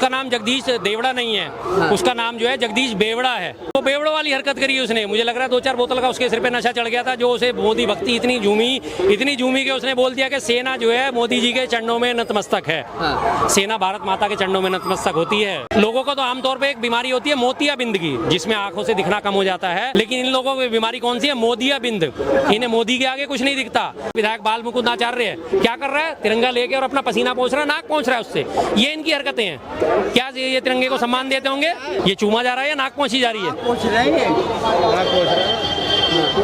उसका नाम जगदीश देवड़ा नहीं है। हाँ। उसका नाम जो है जगदीश बेवड़ा है। तो बेवड़ो वाली हरकत करी उसने। मुझे लग रहा है 2-4 बोतल का उसके सिर पे नशा चढ़ गया था, जो उसे मोदी भक्ति इतनी झूमी कि उसने बोल दिया कि सेना जो है मोदी जी के चरणों में नतमस्तक है। हाँ। सेना भारत माता के चरणों में नतमस्तक होती है। लोगों को तो आमतौर पर एक बीमारी होती है मोतियाबिंद की, जिसमें आंखों से दिखना कम हो जाता है, लेकिन इन लोगों की बीमारी कौन सी है? मोदियाबिंद। इन्हें मोदी के आगे कुछ नहीं दिखता। विधायक बाल मुकुंद आचार्य क्या कर रहा है? तिरंगा लेके और अपना पसीना पोंछ रहा है, नाक पोंछ रहा है उससे। ये इनकी हरकतें हैं। क्या ये तिरंगे को सम्मान देते होंगे? ये चूमा जा रहा है या नाक पोंछी जा रही है? पूछ रहे हैं।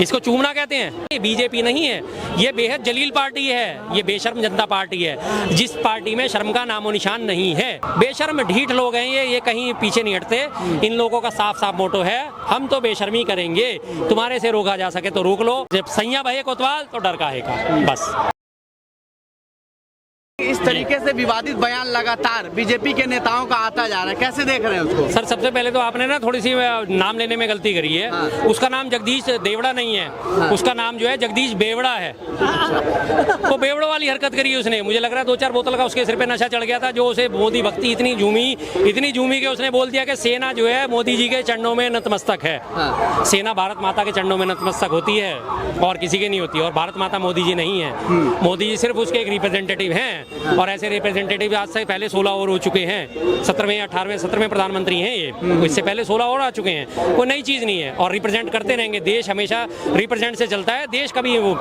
इसको चूमना कहते हैं। ये बीजेपी नहीं है, ये बेहद जलील पार्टी है, ये बेशर्म जनता पार्टी है, जिस पार्टी में शर्म का नामो निशान नहीं है। बेशर्म ढीठ लोग हैं ये कहीं पीछे नहीं हटते। इन लोगों का साफ साफ मोटो है, हम तो बेशर्मी करेंगे, तुम्हारे से रोका जा सके तो रोक लो, जब सैया बहे कोतवाल तो डर काहे का। बस इस तरीके से विवादित बयान लगातार बीजेपी के नेताओं का आता जा रहा है, कैसे देख रहे हैं उसको? सर, सबसे पहले तो आपने ना थोड़ी सी नाम लेने में गलती करी है। हाँ। उसका नाम जगदीश देवड़ा नहीं है। हाँ। उसका नाम जो है जगदीश बेवड़ा है। तो बेवड़ो वाली हरकत करी उसने। मुझे लग रहा है 2-4 बोतल का उसके सिर पे नशा चढ़ गया था, जो उसे मोदी भक्ति इतनी झूमी कि उसने बोल दिया कि सेना जो है मोदी जी के चरणों में नतमस्तक है। हाँ। सेना भारत माता के चरणों में नतमस्तक होती है और किसी के नहीं होती। और भारत माता मोदी जी नहीं है। मोदी जी सिर्फ उसके एक रिप्रेजेंटेटिव हैं, और ऐसे रिप्रेजेंटेटिव आज से पहले 16 और हो चुके हैं। 17वें 18वें 17वें प्रधानमंत्री हैं ये। इससे पहले 16 और आ चुके हैं। कोई नई चीज नहीं है, और रिप्रेजेंट करते रहेंगे। देश हमेशा रिप्रेजेंट से चलता है। देश कभी वो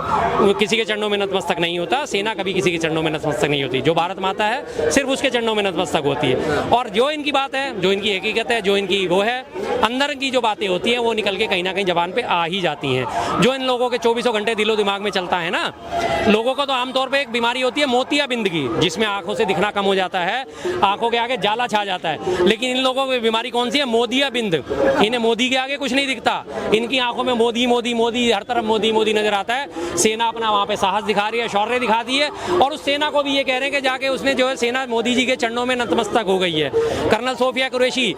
किसी के चरणों में नतमस्तक नहीं होता। सेना कभी किसी के चरणों में नतमस्तक नहीं होती। जो भारत माता है सिर्फ उसके चरणों में नतमस्तक होती है। और जो इनकी बात है, जो इनकी हकीकत है, जो इनकी वो है, अंदर की जो बातें होती हैं वो निकल के कहीं ना कहीं जबान पे आ ही जाती हैं। जो इन लोगों के 24 घंटे दिलो दिमाग में चलता है ना, लोगों को तो आमतौर पर एक बीमारी होती है मोतियाबिंद की, जिसमें आंखों से दिखना कम हो जाता है, आंखों के आगे जाला छा जाता है। लेकिन इन लोगों की बीमारी कौन सी है? मोदियाबिंद। इन्हें मोदी के आगे कुछ नहीं दिखता। इनकी आंखों में मोदी मोदी मोदी, हर तरफ मोदी मोदी नजर आता है। सेना अपना वहां पे साहस दिखा रही है, शौर्य दिखा दी है, और उस सेना को भी ये कह रहे हैं कि जाके उसने जो है सेना मोदी जी के चरणों में नतमस्तक हो गई है। कर्नल सोफिया कुरैशी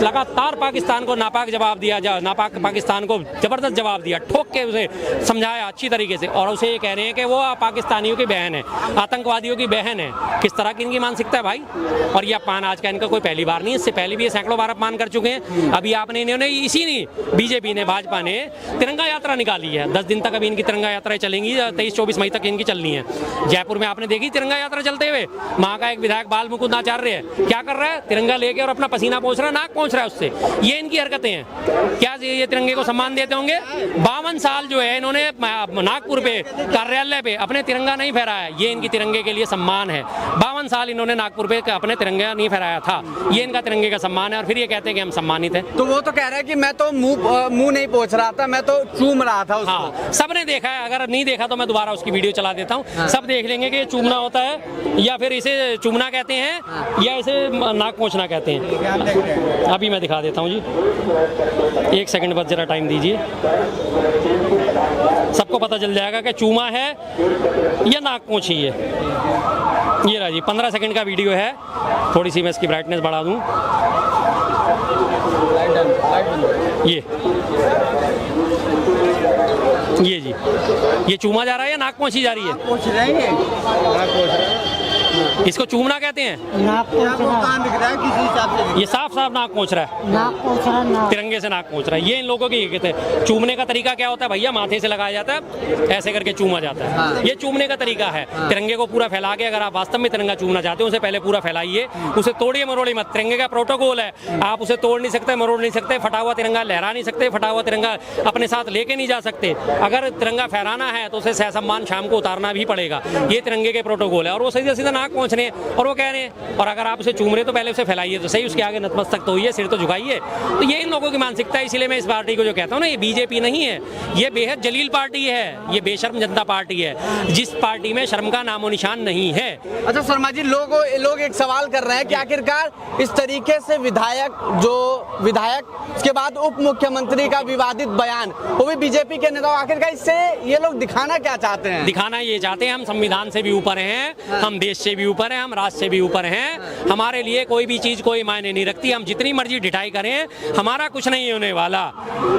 लगातार पाकिस्तान को नापाक जवाब दिया, नापाक पाकिस्तान को जबरदस्त जवाब दिया, ठोक के उसे समझाया अच्छी तरीके से, और उसे ये कह रहे हैं कि वो पाकिस्तानियों की बहन है, आतंकवादियों की बहन है। किस तरह की इनकी मानसिकता है भाई। और ये अपमान आज का इनका कोई पहली बार नहीं है, इससे पहले भी ये सैकड़ों बार अपमान कर चुके हैं। अभी आपने इन्होंने इसी नहीं बीजेपी ने, भाजपा ने तिरंगा यात्रा निकाली है। 10 दिन तक अभी इनकी तिरंगा यात्राएं चलेंगी। 23-24 मई तक इनकी चलनी है। जयपुर में आपने देखी तिरंगा यात्रा चलते हुए। वहां का एक विधायक बाल मुकुंद आचार्य क्या कर रहा है? तिरंगा लेके और अपना पसीना पोंछ रहा है, नाक पोंछ रहा है उससे। ये इनकी हरकतें हैं। क्या ये तिरंगे को सम्मान देते होंगे? 52 साल जो है इन्होंने नागपुर पे कार्यालय पे अपने तिरंगा नहीं फहराया। ये इनकी तिरंगे के लिए सम्मान है। 52 साल इन्होंने नागपुर पे अपने तिरंगा नहीं फहराया था। ये इनका तिरंगे का सम्मान है, और फिर ये कहते हैं कि हम सम्मानित हैं। तो वो तो कह रहा है कि मैं तो मुंह नहीं पोंछ रहा था, मैं तो चूम रहा था उसको। हाँ, सबने देखा है। अगर नहीं देखा तो मैं दोबारा उसकी वीडियो चला देता हूँ। हाँ। सब देख लेंगे कि ये चूमना होता है, या फिर इसे चूमना कहते हैं, हाँ। या इसे नाक पोंछना कहते हैं। अभी मैं दिखा देता हूँ जी, 1 सेकंड बस जरा टाइम दीजिए। सबको पता चल जाएगा कि चूमा है या नाक पोंछी है। ये रहा जी, 15 सेकंड का वीडियो है। थोड़ी सी मैं इसकी ब्राइटनेस बढ़ा दूं। ये जी, ये चूमा जा रहा है या नाक पोंछी जा रही है? पूछ रहे हैं। इसको चूमना कहते हैं। नाक दिख रहा है किसी हिसाब से। ये साफ साफ नाक पोंछ रहा है, नाक पोंछ रहा है, तिरंगे से नाक पोंछ रहा है। ये इन लोगों की कहते हैं। चूमने का तरीका क्या होता है भैया? माथे से लगाया जाता है, ऐसे करके चूमा जाता है। हाँ। ये चूमने का तरीका है। हाँ। तिरंगे को पूरा फैला के, अगर आप वास्तव में तिरंगा चूमना चाहते हो, उसे पहले पूरा फैलाइए, उसे तोड़िए मरोड़िए मत। तिरंगे का प्रोटोकॉल है, आप उसे तोड़ नहीं सकते, मरोड़ नहीं सकते, फटा हुआ तिरंगा लहरा नहीं सकते, फटा हुआ तिरंगा अपने साथ लेके नहीं जा सकते। अगर तिरंगा फहराना है तो उसे सहसम्मान शाम को उतारना भी पड़ेगा। ये तिरंगे के प्रोटोकॉल है, और वो सीधा सीधा नाक पहुंच रहे हैं, और वो कह रहे हैं। और अगर आप उसे चूम रहे तो पहले उसे फैलाइए तो सही, उसके आगे नतमस्तक तो होइए, सिर तो झुकाइए। तो ये इन लोगों की मानसिकता है। इसलिए मैं इस पार्टी को जो कहता हूँ ना, ये बीजेपी नहीं है, ये बेहद जलील पार्टी है, ये बेशर्म जनता पार्टी है, जिस पार्टी में शर्म का नामो निशान नहीं है। अच्छा शर्मा जी, लोग एक सवाल कर रहे हैं कि आखिरकार इस तरीके से विधायक उसके बाद उप मुख्यमंत्री का विवादित बयान, वो भी बीजेपी के नेता, आखिरकार इससे ये लोग दिखाना क्या चाहते हैं? दिखाना ये चाहते हैं हम संविधान से भी ऊपर हैं, हम देश से से भी ऊपर हैं, हम राष्ट्र से भी ऊपर हैं। हमारे लिए कोई भी चीज़ कोई मायने नहीं रखती। हम जितनी मर्जी ढिठाई करें, हमारा कुछ नहीं होने वाला,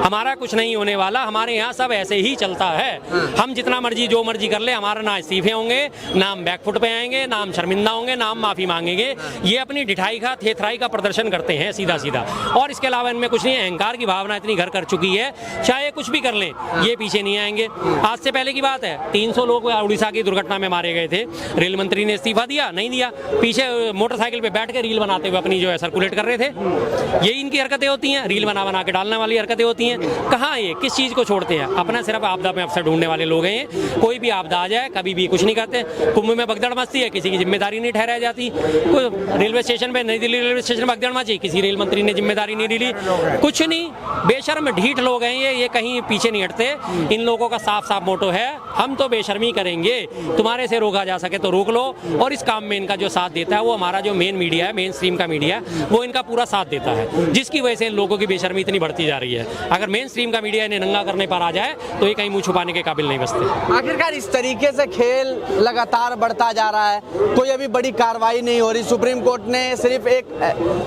हमारा कुछ नहीं होने वाला। हमारे यहाँ सब ऐसे ही चलता है। हम जितना मर्जी जो मर्जी कर ले, हमारा ना इस्तीफे होंगे, ना हम बैकफुट पे आएंगे, ना हम शर्मिंदा होंगे, ना हम माफ़ी मांगेंगे। ये अपनी ढिठाई का, थेथराई का प्रदर्शन करते हैं सीधा सीधा, और इसके अलावा इनमें कुछ नहीं है। अहंकार की भावना इतनी घर कर चुकी है, चाहे कुछ भी कर लें, ये पीछे नहीं आएंगे। आज से पहले की बात है, 300 लोग उड़ीसा की दुर्घटना में मारे गए थे। रेल मंत्री ने इस्तीफा दिया? नहीं दिया। पीछे मोटरसाइकिल पे बैठ के रील बनाते हुए अपनी जो है सर्कुलेट कर रहे थे। ये इनकी हरकतें होती हैं, रील बना बना के डालने वाली हरकतें होती हैं। कहाँ ये किस चीज़ को छोड़ते हैं? अपना सिर्फ आपदा में अफसर ढूंढने वाले लोग हैं। कोई भी आपदा आ जाए, कभी भी कुछ नहीं करते। कुंभ में भगदड़ मचती है, किसी की जिम्मेदारी नहीं ठहराई जाती। कोई रेलवे स्टेशन पे, नई दिल्ली रेलवे स्टेशन पर भगदड़ मची, किसी रेल मंत्री ने जिम्मेदारी नहीं ली। कुछ नहीं, बेशर्म ढीठ लोग हैं ये कहीं पीछे नहीं हटते। इन लोगों का साफ साफ मोटो है, हम तो बेशर्मी करेंगे, तुम्हारे से रोका जा सके तो रोक लो। और इस काम में इनका जो साथ देता है वो हमारा जो मेन मीडिया है, मेन स्ट्रीम का मीडिया है, वो इनका पूरा साथ देता है, जिसकी वजह से इन लोगों की बेशर्मी इतनी बढ़ती जा रही है। अगर मेन स्ट्रीम का मीडिया इन्हें नंगा करने पर आ जाए तो ये कहीं मुंह छुपाने के काबिल नहीं बचते। आखिरकार इस तरीके से खेल लगातार बढ़ता जा रहा है, कोई अभी बड़ी कार्रवाई नहीं हो रही। सुप्रीम कोर्ट ने सिर्फ एक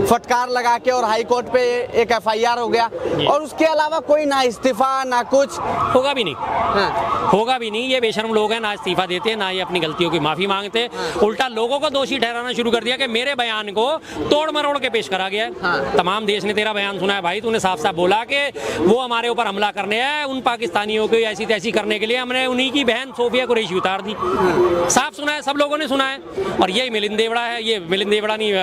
फटकार लगा के और हाई कोर्ट पे एक FIR हो गया, और उसके अलावा कोई ना इस्तीफा ना कुछ। होगा भी नहीं। होगा भी नहीं। ये बेशर्म लोग हैं, ना इस्तीफा देते हैं, ना ये अपनी गलतियों की माफी मांगते। उल्टा लोगों को दोषी ठहराना शुरू कर दिया कि मेरे बयान को तोड़ मरोड़ के पेश करा गया है। तमाम देश ने तेरा बयान सुना है भाई, तूने साफ साफ बोला कि वो हमारे ऊपर हमला करने हैं, उन पाकिस्तानियों को ऐसी तैसी करने के लिए हमने उन्हीं की बहन सोफिया कुरैशी उतार दी। साफ सुना है, सब लोगों ने सुना है। और यही मिलिंद देवड़ा है, ये मिलिंद देवड़ा नहीं,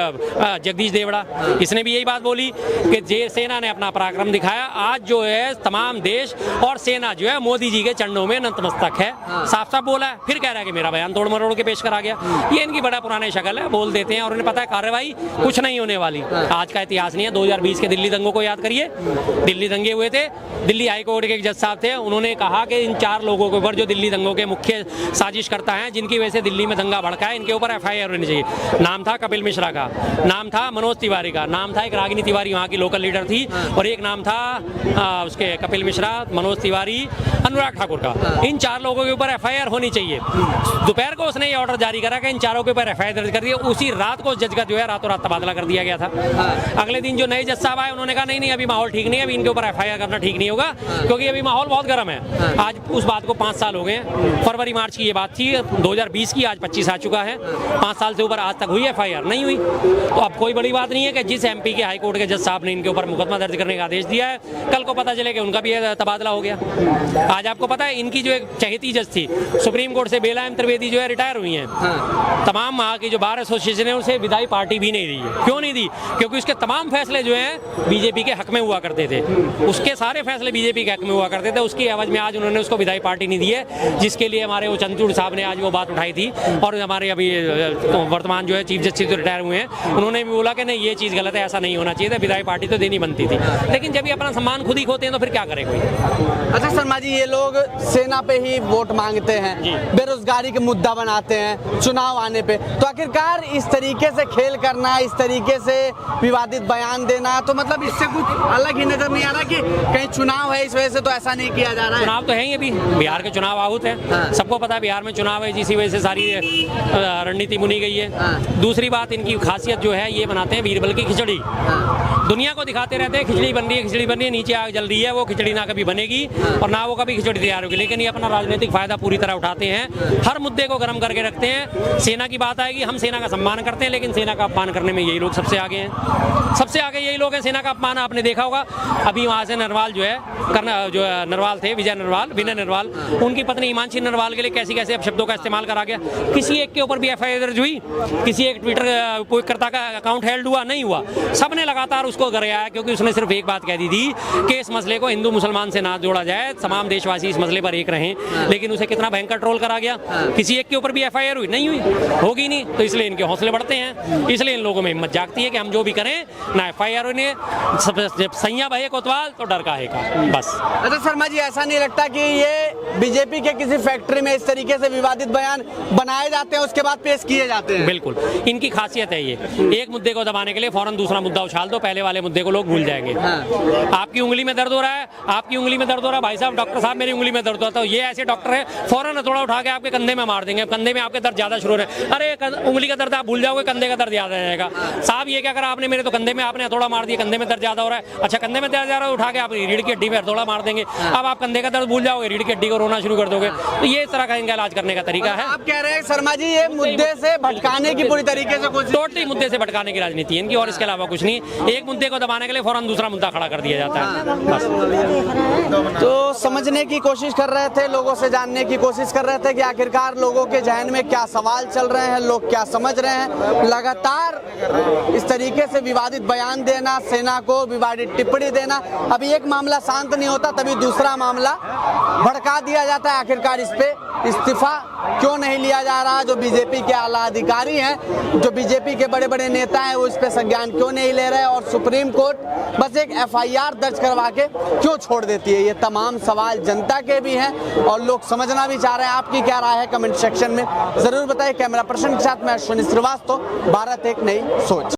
जगदीश देवड़ा, इसने भी यही बात बोली कि जे सेना ने अपना पराक्रम दिखाया। आज जो है तमाम देश और सेना जो है मोदी जी के चरणों में नतमस्तक है। साफ साफ बोला है, फिर कह रहा है कि मेरा बयान तोड़ मरोड़ के पेश करा गया। ये इनकी बड़ा पुराने शक्ल है, बोल देते हैं और उन्हें पता है कार्रवाई कुछ नहीं होने वाली। आज का इतिहास नहीं है। 2020 के दिल्ली दंगों को याद करिए। दिल्ली दंगे हुए थे, दिल्ली हाई कोर्ट के एक जज साहब थे, उन्होंने कहा कि इन 4 लोगों के ऊपर जो दिल्ली दंगों के मुख्य साजिश करता है, जिनकी वजह से दिल्ली में दंगा भड़का है, इनके ऊपर FIR होनी चाहिए। नाम था कपिल मिश्रा का, नाम था मनोज तिवारी का, नाम था एक रागिनी तिवारी वहाँ की लोकल लीडर थी, और एक नाम था उसके कपिल मिश्रा, मनोज तिवारी, अनुराग ठाकुर का। इन 4 लोगों के ऊपर FIR होनी चाहिए। दोपहर को उसने ये ऑर्डर जारी करा कि इन 4 के ऊपर FIR दर्ज कर दिया। उसी रात को जज का जो है रातों रात तबादला कर दिया गया था। अगले दिन जो नए जज साहब आए, उन्होंने कहा नहीं अभी माहौल ठीक नहीं है, अभी इनके ऊपर FIR करना ठीक नहीं होगा, क्योंकि अभी माहौल बहुत गर्म है। आज उस बात को 5 साल हो गए। फरवरी मार्च की ये बात थी 2020 की, आज 25 आ चुका है। 5 साल से ऊपर आज तक हुई FIR नहीं हुई। तो अब कोई बड़ी बात नहीं है कि जिस MP के हाई कोर्ट के जज साहब ने इनके ऊपर मुकदमा दर्ज करने का आदेश दिया है, कल को पता चले कि उनका भी तबादला हो गया। आज आपको पता है इनकी जो एक चहेती जज थी सुप्रीम कोर्ट से, बेला एम त्रिवेदी जो है रिटायर हुई हैं। तमाम वहाँ की जो बार एसोसिएशन है उसे विदाई पार्टी भी नहीं दी है। क्यों नहीं दी? क्योंकि उसके तमाम फैसले जो हैं बीजेपी के हक में हुआ करते थे। उसके सारे फैसले बीजेपी के हक में हुआ करते थे। उसकी एवज में आज उन्होंने उसको विदाई पार्टी नहीं दी है, जिसके लिए हमारे वो चंद्रचूड़ साहब ने आज वो बात उठाई थी। और हमारे अभी वर्तमान जो है चीफ जस्टिस जो रिटायर हुए हैं, उन्होंने भी बोला कि नहीं ये चीज़ गलत है, ऐसा नहीं होना चाहिए था, विदाई पार्टी तो देनी बनती थी। लेकिन जब ये अपना सम्मान खुद ही खोते हैं तो फिर क्या करे कोई। अच्छा शर्मा जी, ये लोग सेना पे ही वोट मांगते हैं, बेरोजगारी के मुद्दा बनाते हैं चुनाव आने पे, तो आखिरकार इस तरीके से खेल करना, इस तरीके से विवादित बयान देना, तो मतलब इससे कुछ अलग ही नजर नहीं आ रहा कि कहीं चुनाव है इस वजह से तो ऐसा नहीं किया जा रहा है। चुनाव तो है ही, अभी बिहार के चुनाव आहूत है, सबको पता है बिहार में चुनाव है, जिसी वजह से सारी रणनीति बुनी गई है। दूसरी बात, इनकी खासियत जो है ये बनाते हैं बीरबल की खिचड़ी। दुनिया को दिखाते रहते हैं खिचड़ी बन रही है, खिचड़ी बन रही है, नीचे आग जल रही है। वो खिचड़ी ना कभी बनेगी और ना वो कभी खिचड़ी तैयार होगी। लेकिन ये अपना राजनीतिक फायदा पूरी तरह उठाते हैं, हर मुद्दे को गर्म करके रखते हैं। सेना की बात आएगी, हम सेना का सम्मान करते हैं, लेकिन सेना का अपमान करने में यही लोग सबसे आगे हैं। सबसे आगे यही लोग हैं। सेना का अपमान आपने देखा होगा, अभी वहाँ से नरवाल जो है जो नरवाल थे, विनय नरवाल, उनकी पत्नी हिमांशी नरवाल के लिए कैसी कैसे शब्दों का इस्तेमाल करा गया। किसी एक के ऊपर भी FIR दर्ज हुई? किसी एक ट्विटर उपयोगकर्ता का अकाउंट हेल्ड हुआ? नहीं हुआ। सबने लगातार उसको गिराया, क्योंकि उसने सिर्फ एक बात कह दी थी कि इस मसले को हिंदू मुसलमान से ना जोड़ा जाए, तमाम देशवासी इस मसले पर एक रहें। लेकिन उसे कितना भयंकर ट्रोल करा गया। किसी एक के ऊपर भी FIR हुई? नहीं हुई, होगी नहीं। तो इसलिए इनके हौसले बढ़ते हैं, इसलिए इन लोगों में हिम्मत जागती है कि हम जो भी करें ना FIR होने, सैया भये कोतवाल तो डर का है का बस। अच्छा शर्मा जी, ऐसा नहीं लगता कि ये बीजेपी के किसी फैक्ट्री में इस तरीके से विवादित बयान बनाए जाते हैं, उसके बाद पेश किए जाते हैं? बिल्कुल, इनकी खासियत है ये। एक मुद्दे को दबाने के लिए फौरन दूसरा मुद्दा उछाल दो, पहले वाले मुद्दे को लोग भूल जाएंगे। आपकी उंगली में दर्द हो रहा है, आपकी उंगली में दर्द हो रहा है, भाई साहब डॉक्टर साहब मेरी उंगली में दर्द होता है, तो ये ऐसे डॉक्टर है फौरन हथौड़ा उठा के आपके कंधे में मार देंगे, कंधे में आपके दर्द ज्यादा शुरू है, अरे उंगली का दर्द आप भूल जाओगे, कंधे का दर्द याद आ जाएगा। साहब ये क्या करा आपने मेरे, तो कंधे में आपने हथौड़ा मार दिया, कंधे में दर्द ज्यादा हो रहा है। अच्छा कंधे में दर्द जा रहा है, उठा के आप रीढ़ की हड्डी पे हथौड़ा मार देंगे। अब आप कंधे का दर्द भूल जाओगे, रीढ़ की हड्डी को रोना शुरू कर दोगे। तो ये इस तरह का इनका इलाज करने का तरीका है। आप कह रहे हैं शर्मा जी ये मुद्दे से भटकाने की पूरी तरीके से कोशिश, टोटली मुद्दे से भटकाने की राजनीति है इनकी, और इसके अलावा कुछ नहीं। एक मुद्दे को दबाने के लिए फौरन दूसरा मुद्दा खड़ा कर दिया जाता है बस। तो समझने की कोशिश कर रहे थे, लोगों से जानने की कोशिश कर रहे थे कि आखिरकार लोगों के जहन में क्या सवाल चल रहे हैं, लोग क्या समझ रहे हैं। लगातार इस तरीके से विवादित बयान देना, सेना को विवादित टिप्पणी देना, अभी एक मामला शांत नहीं होता तभी दूसरा मामला भड़का दिया जाता है। आखिरकार इस पे इस्तीफा क्यों नहीं लिया जा रहा? जो बीजेपी के आला अधिकारी हैं, जो बीजेपी के बड़े बड़े नेता हैं, वो इस पे संज्ञान क्यों नहीं ले रहे? और सुप्रीम कोर्ट बस एक एफआईआर दर्ज करवा के क्यों छोड़ देती है? ये तमाम सवाल जनता के भी हैं और लोग समझना भी चाह रहे हैं। आपकी क्या राय है कमेंट सेक्शन में जरूर बताइए। कैमरा पर्सन के साथ मैं अश्विनी श्रीवास्तव, भारत एक नई सोच।